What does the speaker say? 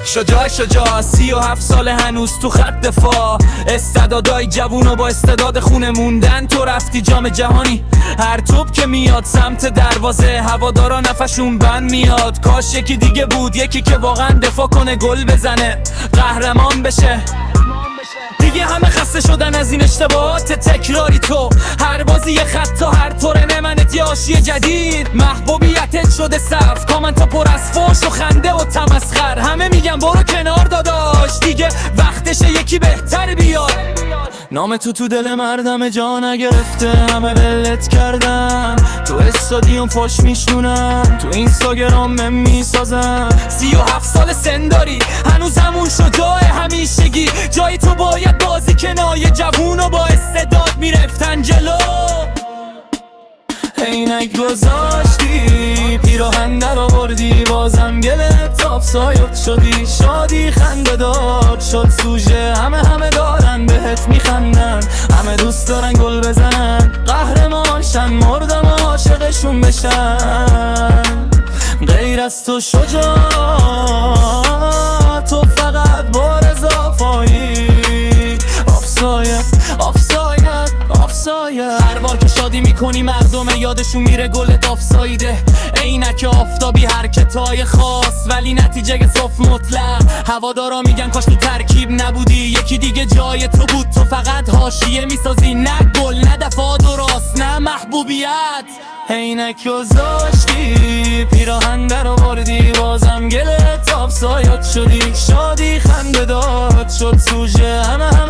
شجاع 37 ساله هنوز تو خط دفاع، استعدادای جوونو با استعداد خونه موندن. تو رفتی جام جهانی، هر توپ که میاد سمت دروازه هوادارا نفشون بند میاد. کاش یکی دیگه بود، یکی که واقعا دفاع کنه، گل بزنه، قهرمان بشه. دیگه همه خسته شدن از این اشتباهات تکراری. تو هر بازی یه خط تا هر طور نمنت یه آشی جدید. محبوبیتت شده صرف، کامنتا پر از فوش و خنده و تمسخر. همه میگن برو کنار داداش، دیگه وقتشه یکی بهتر بیاد. نام تو دل مردم جا نگرفته، همه ولت کردن. تو استادیوم فاش میشنونن، تو اینستاگرام میسازن. 37 سال سن داری، هنوز همون شجاع همیشگی. جای تو باید بازی کنایه جوونو با استعداد میرفتن جلو. عینک گذاشتی، پیراهن در آوردی، بازم گلت آفساید شدی. شادی خنده دار شد سوژه، همه دارن بهت میخندن. همه دوست دارن گل بزنن، قهرمان شن، مردم عاشقشون بشن. غیر از تو شجاع، تو فقط با رضافایی. هر بار که شادی میکنی مردم یادشون میره گلت آفسایده. عینک آفتابی حرکتای خاص، ولی نتیجه صف مطلق. هوادارا میگن کاش تو ترکیب نبودی، یکی دیگه جای تو بود. تو فقط حاشیه میسازی، نه گل نه دفاع درست نه محبوبیت. عینک گذاشتی، پیراهن در آوردی، بازم گلت آفساید شدی. شادی خنده داد شد سوژه، همه